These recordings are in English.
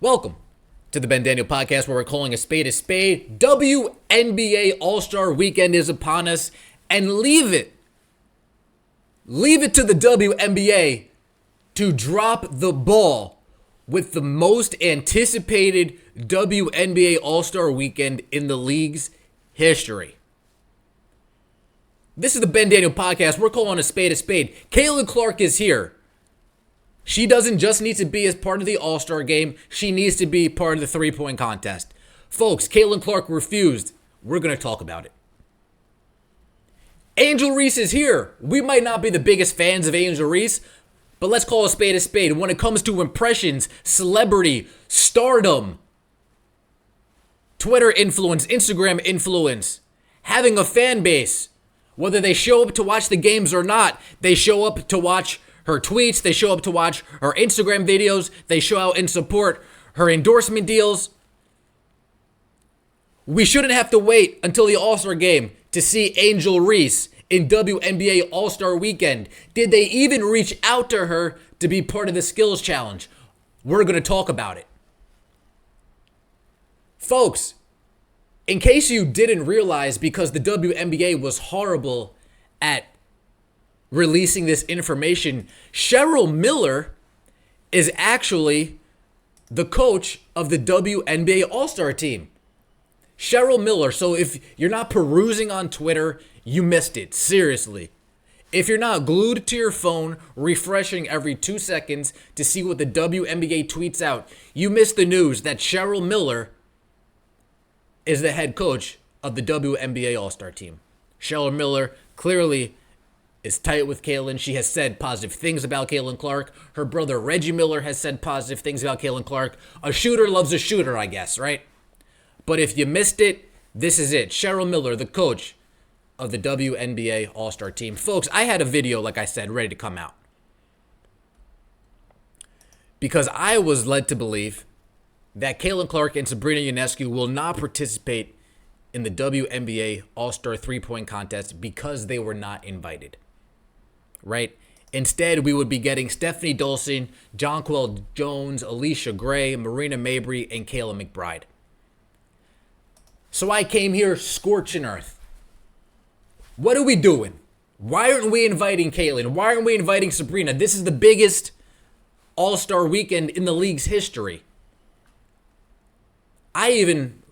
Welcome to the Ben Daniel Podcast, where we're calling a spade a spade. WNBA All-Star Weekend is upon us, and leave it to the WNBA to drop the ball with the most anticipated WNBA All-Star Weekend in the league's history. This is the Ben Daniel Podcast. We're calling a spade a spade. Caitlin Clark is here. She doesn't just need to be as part of the All-Star game. She needs to be part of the three-point contest. Folks, Caitlin Clark refused. We're going to talk about it. Angel Reese is here. We might not be the biggest fans of Angel Reese, but let's call a spade a spade. When it comes to impressions, celebrity, stardom, Twitter influence, Instagram influence, having a fan base, whether they show up to watch the games or not, they show up to watch her tweets, they show up to watch her Instagram videos, they show out and support her endorsement deals. We shouldn't have to wait until the All-Star game to see Angel Reese in WNBA All-Star Weekend. Did they even reach out to her to be part of the Skills Challenge? We're going to talk about it. Folks, in case you didn't realize, because the WNBA was horrible at releasing this information, Cheryl Miller is actually the coach of the WNBA All-Star team. Cheryl Miller. So if you're not perusing on Twitter, you missed it. Seriously. If you're not glued to your phone, refreshing every 2 seconds to see what the WNBA tweets out, you missed the news that Cheryl Miller is the head coach of the WNBA All-Star team. Cheryl Miller clearly is tight with Caitlin. She has said positive things about Caitlin Clark. Her brother Reggie Miller has said positive things about Caitlin Clark. A shooter loves a shooter, I guess, right? But if you missed it, this is it. Cheryl Miller, the coach of the WNBA All-Star team. Folks, I had a video, like I said, ready to come out, because I was led to believe that Caitlin Clark and Sabrina Ionescu will not participate in the WNBA All-Star three-point contest because they were not invited. Right? Instead, we would be getting Stephanie Dolson, Jonquel Jones, Alicia Gray, Marina Mabry, and Kayla McBride. So I came here scorching earth. What are we doing? Why aren't we inviting Caitlin? Why aren't we inviting Sabrina? This is the biggest All-Star weekend in the league's history. I even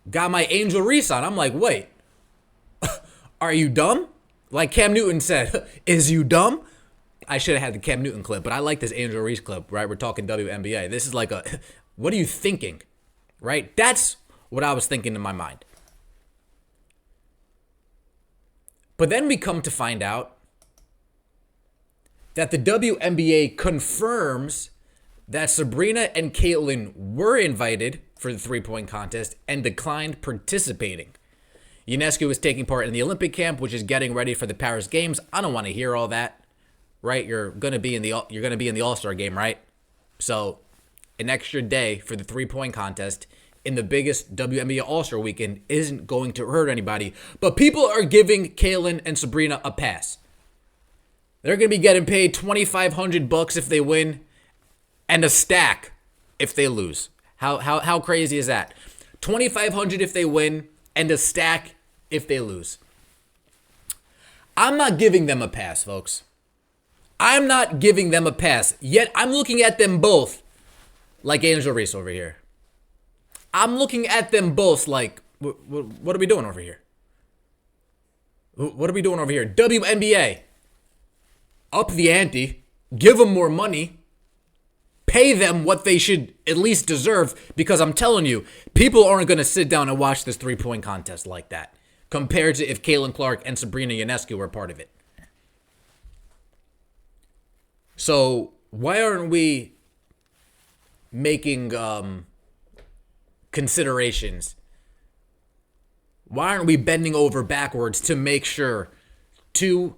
got my Angel Reese on. I'm like, wait, are you dumb? Like Cam Newton said, is you dumb? I should have had the Cam Newton clip, but I like this Angel Reese clip, right? We're talking WNBA. This is like what are you thinking, right? That's what I was thinking in my mind. But then we come to find out that the WNBA confirms that Sabrina and Caitlin were invited for the three-point contest and declined participating. Ionescu is taking part in the Olympic camp, which is getting ready for the Paris Games. I don't want to hear all that, right? You're gonna be in the All-Star game, right? So, an extra day for the three-point contest in the biggest WNBA All-Star weekend isn't going to hurt anybody. But people are giving Caitlin and Sabrina a pass. They're gonna be getting paid $2,500 if they win, and a stack if they lose. How crazy is that? $2,500 if they win, and a stack if they lose. I'm not giving them a pass, folks. I'm not giving them a pass. Yet I'm looking at them both like Angel Reese over here. I'm looking at them both like, what are we doing over here? What are we doing over here? WNBA, up the ante, give them more money, pay them what they should at least deserve, because I'm telling you, people aren't going to sit down and watch this three-point contest like that, compared to if Caitlin Clark and Sabrina Ionescu were part of it. So why aren't we making considerations? Why aren't we bending over backwards to make sure two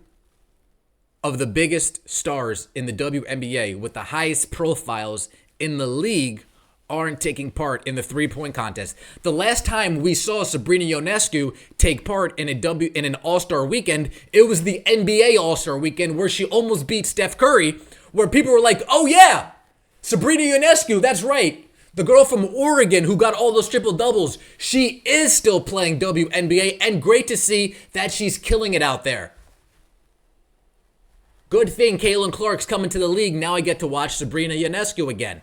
of the biggest stars in the WNBA with the highest profiles in the league aren't taking part in the three-point contest? The last time we saw Sabrina Ionescu take part in an All-Star weekend, it was the NBA All-Star weekend, where she almost beat Steph Curry, where people were like, oh yeah, Sabrina Ionescu, that's right. The girl from Oregon who got all those triple doubles, she is still playing WNBA, and great to see that she's killing it out there. Good thing Caitlin Clark's coming to the league. Now I get to watch Sabrina Ionescu again.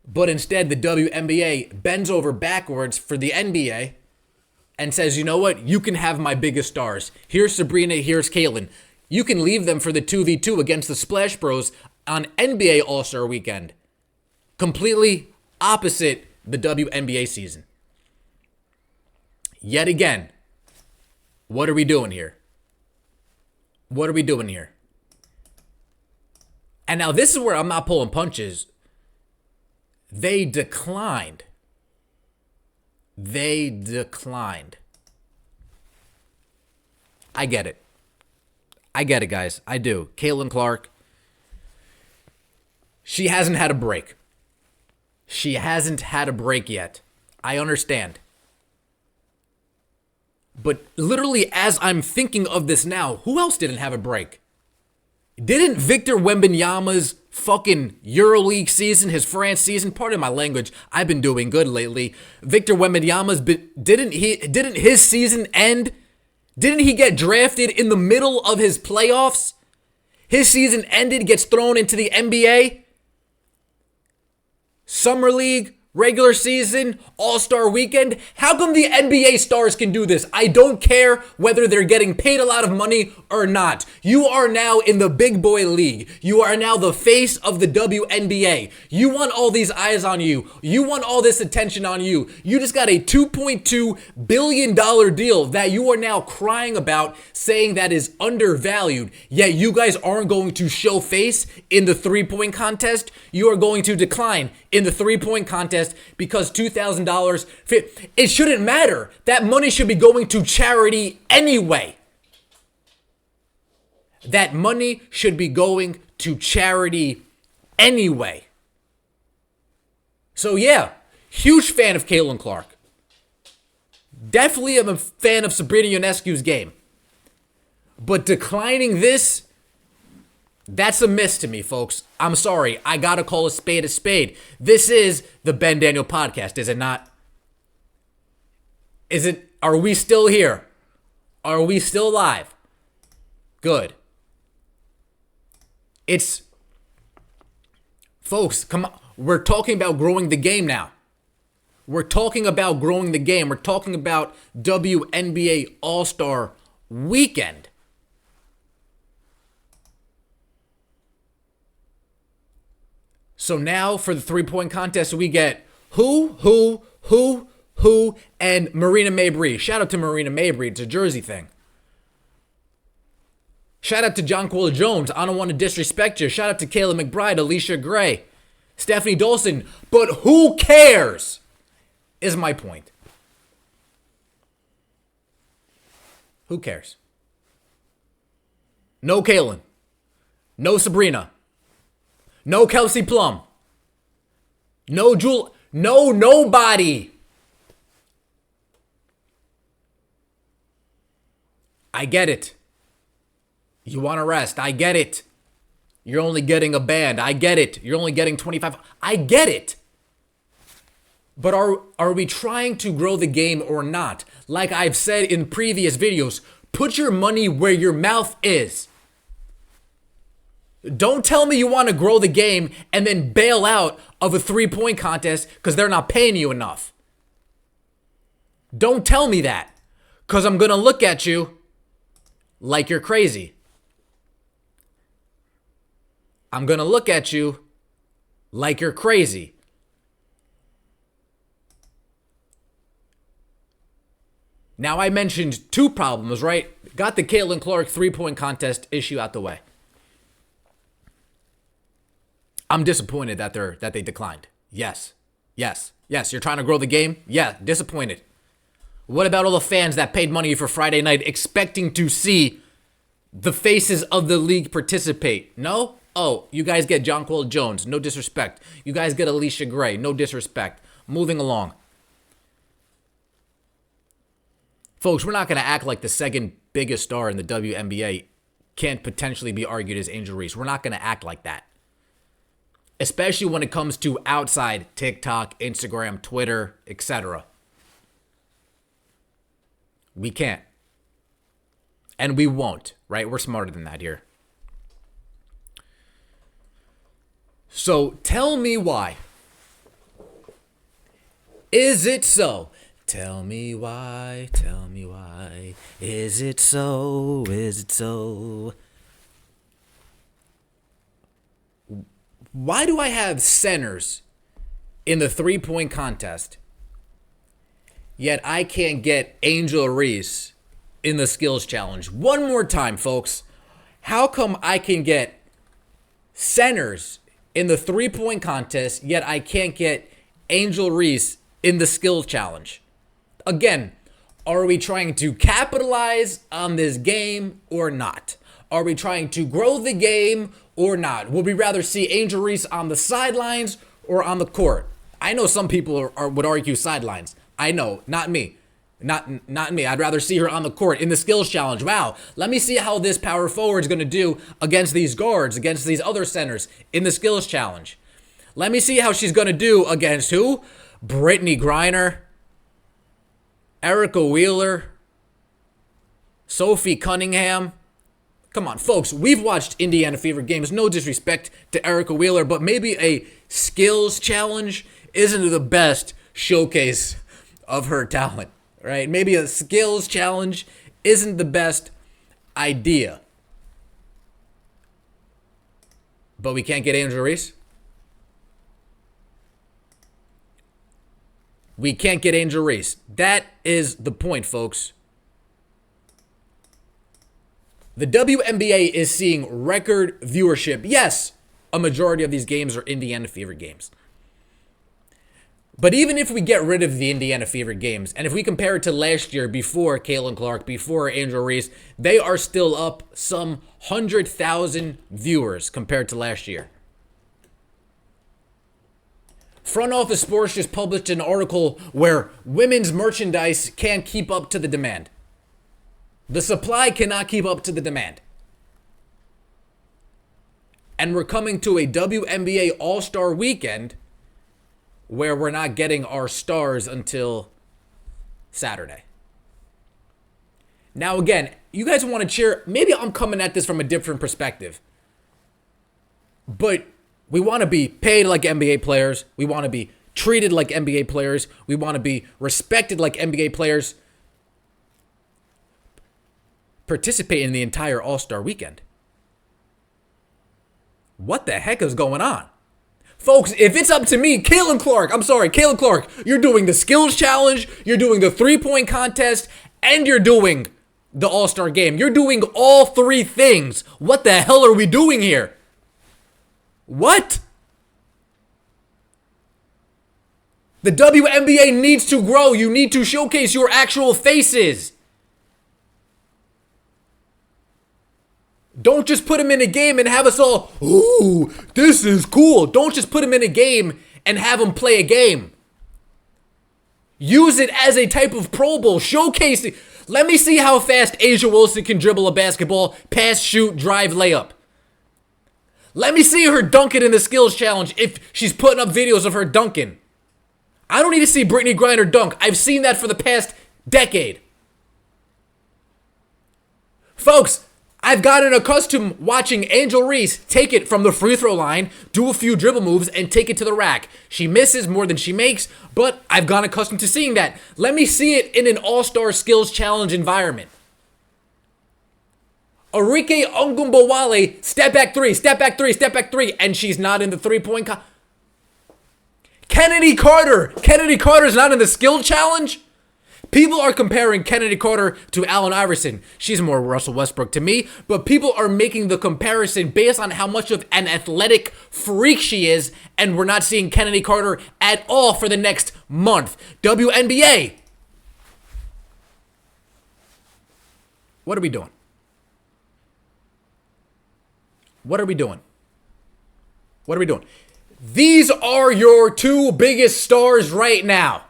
But instead, the WNBA bends over backwards for the NBA and says, you know what? You can have my biggest stars. Here's Sabrina, here's Caitlin. You can leave them for the 2v2 against the Splash Bros on NBA All-Star Weekend. Completely opposite the WNBA season. Yet again, what are we doing here? What are we doing here? And now this is where I'm not pulling punches. They declined. They declined. I get it. I get it, guys. I do. Caitlin Clark, she hasn't had a break. She hasn't had a break yet. I understand. But literally, as I'm thinking of this now, who else didn't have a break? Didn't Victor Wembanyama's fucking EuroLeague season, his France season, pardon my language, I've been doing good lately. Victor Wembanyama's didn't his season end? Didn't he get drafted in the middle of his playoffs? His season ended, gets thrown into the NBA. Summer League, regular season, All-Star Weekend. How come the NBA stars can do this? I don't care whether they're getting paid a lot of money or not. You are now in the big boy league. You are now the face of the WNBA. You want all these eyes on you. You want all this attention on you. You just got a $2.2 billion deal that you are now crying about, saying that is undervalued. Yet you guys aren't going to show face in the three-point contest. You are going to decline in the three-point contest because $2,000, it shouldn't matter. That money should be going to charity anyway. That money should be going to charity anyway. So yeah, huge fan of Caitlin Clark. Definitely am a fan of Sabrina Ionescu's game. But declining this, that's a miss to me, folks. I'm sorry. I gotta call a spade a spade. This is the Ben Daniel Podcast, is it not? Are we still here? Are we still live? Good. Folks, come on. We're talking about growing the game now. We're talking about growing the game. We're talking about WNBA All-Star Weekend. So now for the three-point contest, we get who, and Marina Mabrey. Shout out to Marina Mabrey. It's a Jersey thing. Shout out to Jonquil Jones. I don't want to disrespect you. Shout out to Kayla McBride, Alicia Gray, Stephanie Dolson. But who cares is my point. Who cares? No Kaylin. No Sabrina. No Kelsey Plum. No Jewel. No nobody. I get it. You want to rest. I get it. You're only getting a band. I get it. You're only getting 25. I get it. But are we trying to grow the game or not? Like I've said in previous videos, put your money where your mouth is. Don't tell me you want to grow the game and then bail out of a three-point contest because they're not paying you enough. Don't tell me that, because I'm going to look at you like you're crazy. I'm going to look at you like you're crazy. Now, I mentioned two problems, right? Got the Caitlin Clark three-point contest issue out the way. I'm disappointed that they declined. Yes. You're trying to grow the game? Yeah, disappointed. What about all the fans that paid money for Friday night expecting to see the faces of the league participate? No? Oh, you guys get Jonquil Jones. No disrespect. You guys get Alicia Gray. No disrespect. Moving along. Folks, we're not going to act like the second biggest star in the WNBA can't potentially be argued as Angel Reese. We're not going to act like that. especially when it comes to outside TikTok, Instagram, Twitter, etc. We can't. And we won't, right? We're smarter than that here. So tell me why. Is it so? Tell me why, tell me why. Is it so? Is it so? Why do I have centers in the 3-point contest, yet I can't get Angel Reese in the skills challenge? One more time, folks. How come I can get centers in the 3-point contest, yet I can't get Angel Reese in the skills challenge? Again, are we trying to capitalize on this game or not? Are we trying to grow the game or not? Would we rather see Angel Reese on the sidelines or on the court? I know some people would argue sidelines. I know, not me. Not me. I'd rather see her on the court in the skills challenge. Wow, let me see how this power forward is going to do against these guards, against these other centers in the skills challenge. Let me see how she's going to do against who? Brittany Griner, Erica Wheeler, Sophie Cunningham. Come on, folks. We've watched Indiana Fever games. No disrespect to Erica Wheeler, but maybe a skills challenge isn't the best showcase of her talent, right? Maybe a skills challenge isn't the best idea. But we can't get Angel Reese. We can't get Angel Reese. That is the point, folks. The WNBA is seeing record viewership. Yes, a majority of these games are Indiana Fever games. But even if we get rid of the Indiana Fever games, and if we compare it to last year before Caitlin Clark, before Angel Reese, they are still up some 100,000 viewers compared to last year. Front Office Sports just published an article where women's merchandise can't keep up to the demand. The supply cannot keep up to the demand. And we're coming to a WNBA All-Star weekend where we're not getting our stars until Saturday. Now again, you guys want to cheer. Maybe I'm coming at this from a different perspective. But we want to be paid like NBA players. We want to be treated like NBA players. We want to be respected like NBA players. Participate in the entire All-Star weekend. What the heck is going on? Folks, if it's up to me, Caitlin Clark, you're doing the skills challenge, you're doing the 3-point contest, and you're doing the All-Star game. You're doing all 3 things. What the hell are we doing here? What? The WNBA needs to grow. You need to showcase your actual faces. Don't just put him in a game and have us all, ooh, this is cool. Don't just put him in a game and have him play a game. Use it as a type of Pro Bowl. Showcase it. Let me see how fast Asia Wilson can dribble a basketball, pass, shoot, drive, layup. Let me see her dunk it in the skills challenge if she's putting up videos of her dunking. I don't need to see Brittany Griner dunk. I've seen that for the past decade. Folks, I've gotten accustomed watching Angel Reese take it from the free throw line, do a few dribble moves, and take it to the rack. She misses more than she makes, but I've gotten accustomed to seeing that. Let me see it in an all-star skills challenge environment. Arike Ogunbowale, step back three, and she's not in the 3-point. Kennedy Carter's not in the skill challenge? People are comparing Kennedy Carter to Allen Iverson. She's more Russell Westbrook to me, but people are making the comparison based on how much of an athletic freak she is, and we're not seeing Kennedy Carter at all for the next month. WNBA. What are we doing? What are we doing? What are we doing? These are your 2 biggest stars right now.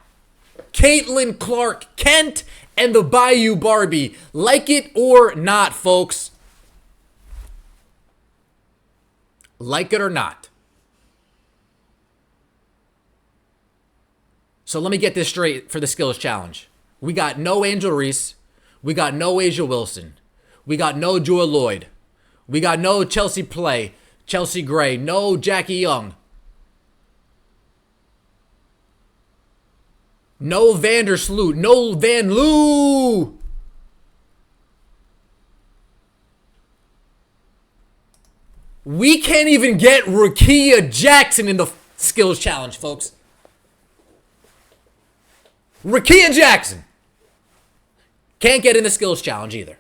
Caitlin Clark Kent and the Bayou Barbie. Like it or not, folks. Like it or not. So let me get this straight for the skills challenge. We got no Angel Reese. We got no Asia Wilson. We got no Joy Lloyd. We got no Chelsea Play, Chelsea Gray, no Jackie Young. No Vandersloot, no Van Loo. We can't even get Rakia Jackson in the skills challenge, folks. Rakia Jackson can't get in the skills challenge either.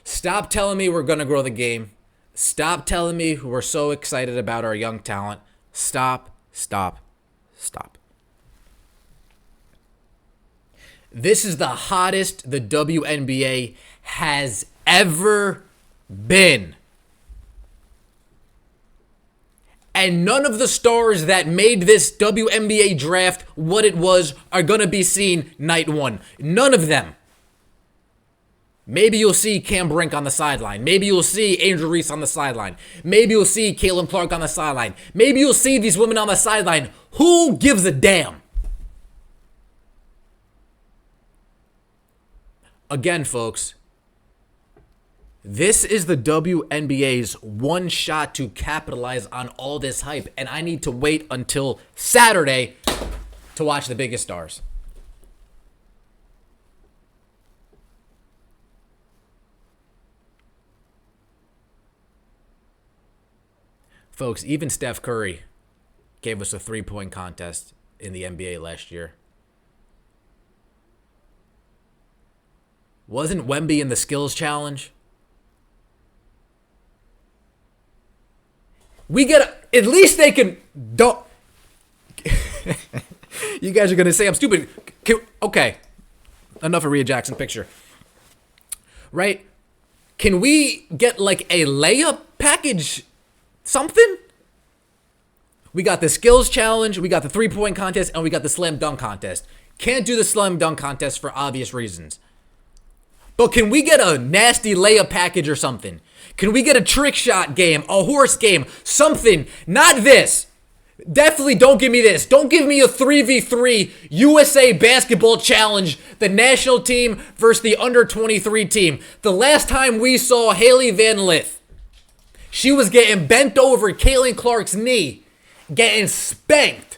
Stop telling me we're going to grow the game. Stop telling me we're so excited about our young talent. Stop. This is the hottest the WNBA has ever been. And none of the stars that made this WNBA draft what it was are going to be seen night one. None of them. Maybe you'll see Cam Brink on the sideline. Maybe you'll see Angel Reese on the sideline. Maybe you'll see Caitlin Clark on the sideline. Maybe you'll see these women on the sideline. Who gives a damn? Again, folks, this is the WNBA's one shot to capitalize on all this hype, and I need to wait until Saturday to watch the biggest stars. Folks, even Steph Curry gave us a three-point contest in the NBA last year. Wasn't Wemby in the skills challenge? We get at least they can don't. You guys are gonna say I'm stupid. Okay, enough of Rhea Jackson picture. Right? Can we get like a layup package? Something? We got the skills challenge, we got the three-point contest, and we got the slam dunk contest. Can't do the slam dunk contest for obvious reasons. But can we get a nasty layup package or something? Can we get a trick shot game, a horse game, something? Not this. Definitely don't give me this. Don't give me a 3v3 USA basketball challenge, the national team versus the under-23 team. The last time we saw Haley Van Lith, she was getting bent over Caitlin Clark's knee, getting spanked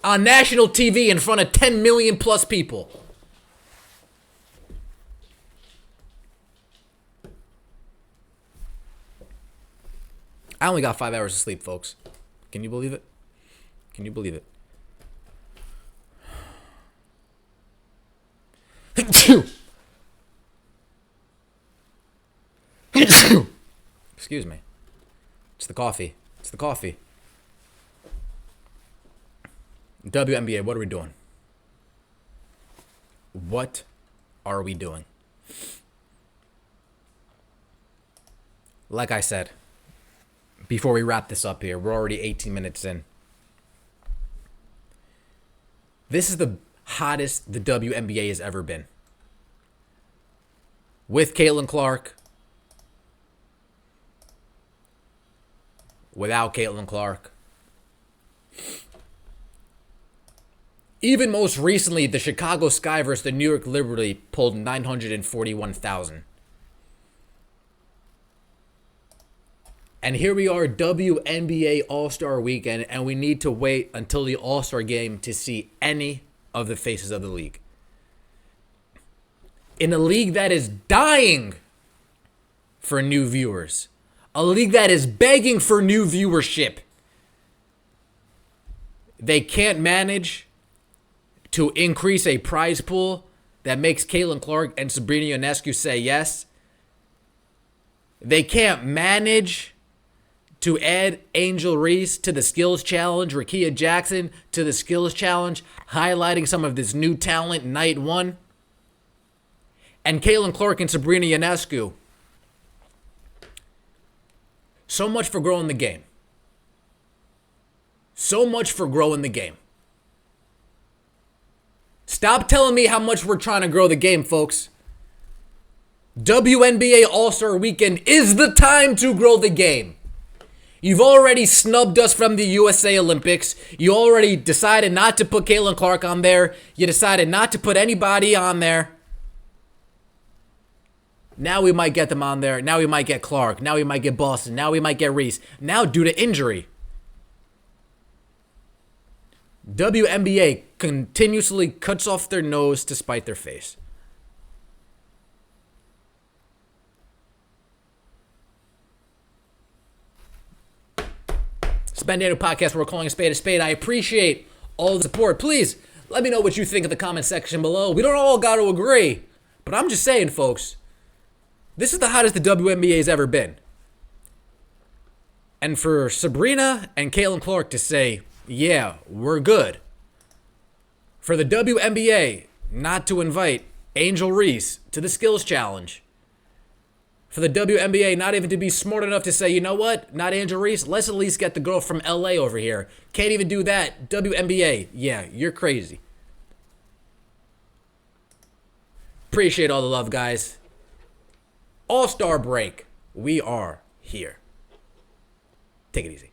on national TV in front of 10 million plus people. I only got 5 hours of sleep, folks. Can you believe it? Can you believe it? Excuse me. It's the coffee. It's the coffee. WNBA, what are we doing? What are we doing? Like I said, before we wrap this up here, we're already 18 minutes in. This is the hottest the WNBA has ever been. With Caitlin Clark. Without Caitlin Clark. Even most recently, the Chicago Sky versus the New York Liberty pulled 941,000. And here we are, WNBA All-Star Weekend, and we need to wait until the All-Star Game to see any of the faces of the league. In a league that is dying for new viewers. A league that is begging for new viewership. They can't manage to increase a prize pool that makes Caitlin Clark and Sabrina Ionescu say yes. They can't manage to add Angel Reese to the skills challenge, Rakia Jackson to the skills challenge, highlighting some of this new talent night one. And Caitlin Clark and Sabrina Ionescu. So much for growing the game. So much for growing the game. Stop telling me how much we're trying to grow the game, folks. WNBA All-Star Weekend is the time to grow the game. You've already snubbed us from the USA Olympics. You already decided not to put Caitlin Clark on there. You decided not to put anybody on there. Now we might get them on there. Now we might get Clark. Now we might get Boston. Now we might get Reese. Now due to injury. WNBA continuously cuts off their nose to spite their face. Spend Daniel Podcast, we're calling a spade a spade. I appreciate all the support. Please let me know what you think in the comment section below. We don't all got to agree, but I'm just saying, folks, this is the hottest the WNBA has ever been. And for Sabrina and Caitlin Clark to say, yeah, we're good. For the WNBA not to invite Angel Reese to the skills challenge. For the WNBA not even to be smart enough to say, you know what, not Angel Reese, let's at least get the girl from LA over here. Can't even do that. WNBA, yeah, you're crazy. Appreciate all the love, guys. All-Star break. We are here. Take it easy.